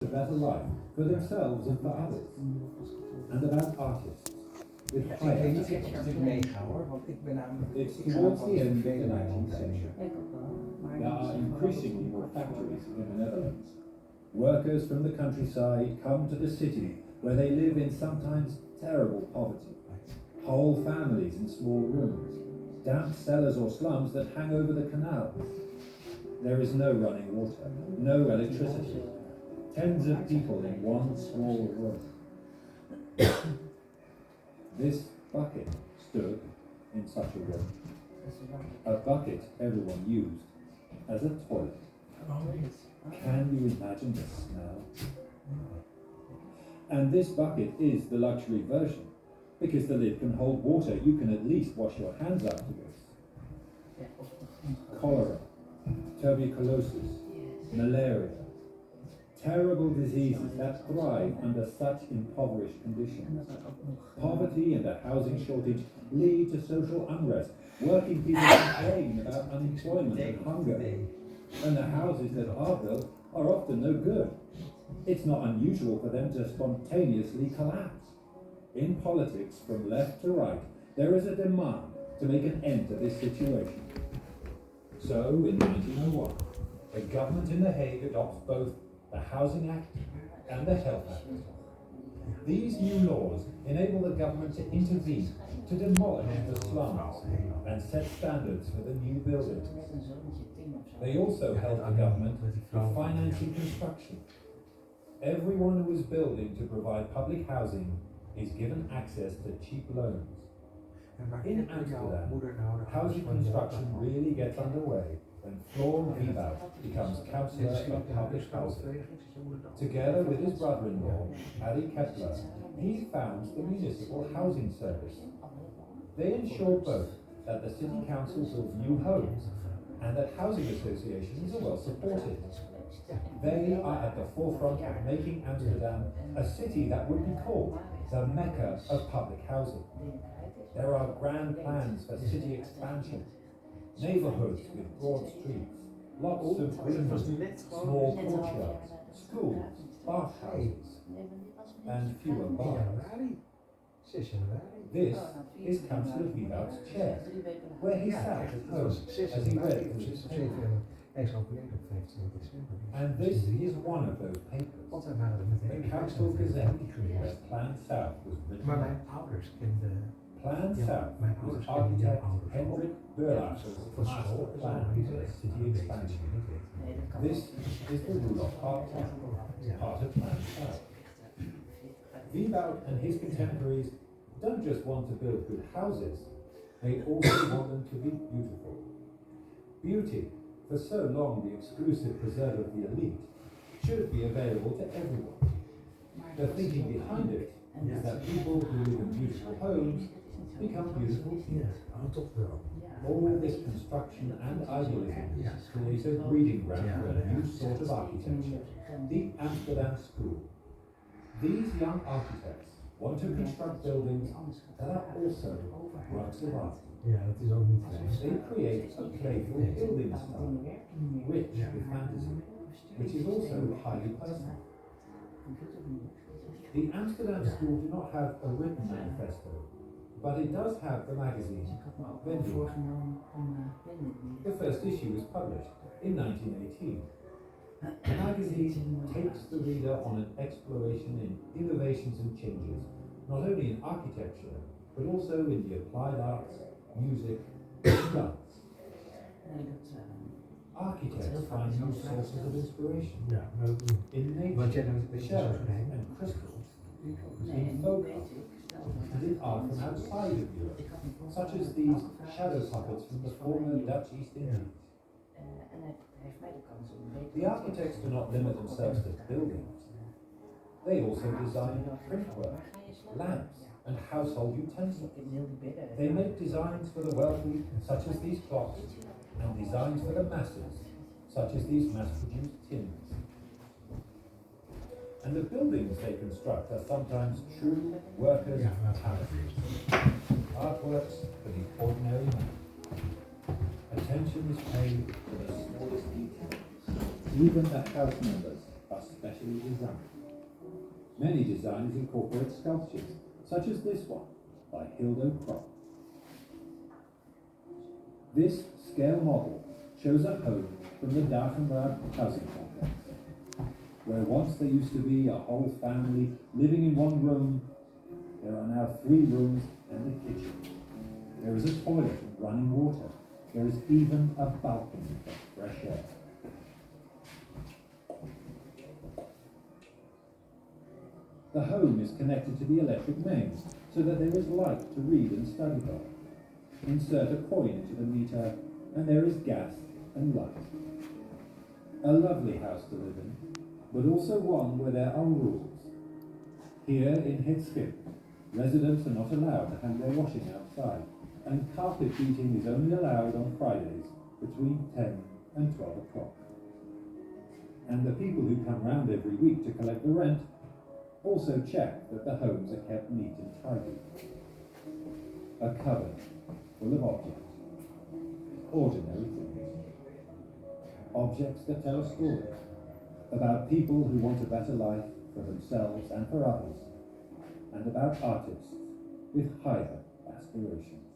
a better life for themselves and for others, and about artists. With high ethics. It's towards the end of the 19th century. There are increasingly more factories in the Netherlands. Workers from the countryside come to the city where they live in sometimes terrible poverty. Whole families in small rooms, damp cellars or slums that hang over the canals. There is no running water, no electricity. Tens of people in one small room. This bucket stood in such a room. A bucket everyone used as a toilet. Can you imagine the smell? And this bucket is the luxury version, because the lid can hold water. You can at least wash your hands afterwards. Cholera, tuberculosis, malaria, terrible diseases that thrive under such impoverished conditions. Poverty and a housing shortage lead to social unrest. Working people complain about unemployment and hunger. And the houses that are built are often no good. It's not unusual for them to spontaneously collapse. In politics, from left to right, there is a demand to make an end to this situation. So, in 1901, the government in The Hague adopts both the Housing Act and the Health Act. These new laws enable the government to intervene, to demolish the slums, and set standards for the new buildings. They also help the government with financing construction. Everyone who is building to provide public housing is given access to cheap loans. In Amsterdam, housing construction really gets underway when Floor Wieboud becomes Councillor of Public Housing. Together with his brother-in-law, Harry Kepler, he founds the Municipal Housing Service. They ensure both that the City Council builds new homes and that housing associations are well supported. They are at the forefront of making Amsterdam a city that would be called the Mecca of public housing. There are grand plans for city expansion, neighbourhoods with broad streets, lots of greenery, small courtyards, schools, bathhouses, and fewer bars. This is Councillor Wieboud's chair, where he sat at home as he read through his paper. And this is one of those papers, the Council Gazette, where Plan South was written. Plan South was architect Hendrik Burlacher's master plan for city expansion. This is the rule of part 10, part of Plan South. Wieboud and his contemporaries don't just want to build good houses, they also want them to be beautiful. Beauty, for so long the exclusive preserve of the elite, should be available to everyone. The thinking behind it is that people who live in beautiful homes become beautiful people. All this construction and idealism creates a breeding ground for a new sort of architecture, the Amsterdam School. These young architects want to construct buildings that are also works of art. They create a playful building style, rich with fantasy, which is also highly personal. The Amsterdam School do not have a written manifesto, but it does have the magazine, Aujourd'hui. The first issue was published in 1918. The magazine takes the reader on an exploration in innovations and changes, not only in architecture, but also in the applied arts, music, and dance. Architects find new sources of inspiration in nature, shells and crystals, in folk art, and in art from outside of Europe, such as these shadow puppets from the former Dutch East Indies. The architects do not limit themselves to buildings. They also design printwork, lamps, and household utensils. They make designs for the wealthy, such as these clocks, and designs for the masses, such as these mass-produced tins. And the buildings they construct are sometimes true workers' palaces, artworks for the ordinary man. Attention is paid to the smallest details. Even the house members are special. specially designed. Many designers incorporate sculptures, such as this one by Hildo Krop. This scale model shows a home from the Darkenberg housing complex, where once there used to be a whole family living in one room. There are now 3 rooms and a kitchen. There is a toilet and running water. There is even a balcony for fresh air. The home is connected to the electric mains so that there is light to read and study by. Insert a coin into the meter and there is gas and light. A lovely house to live in, but also one where there are rules. Here in Het Schip, residents are not allowed to hang their washing outside, and carpet beating is only allowed on Fridays between 10 and 12 o'clock. And the people who come round every week to collect the rent also check that the homes are kept neat and tidy. A cupboard full of objects, ordinary things. Objects that tell a story about people who want a better life for themselves and for others, and about artists with higher aspirations.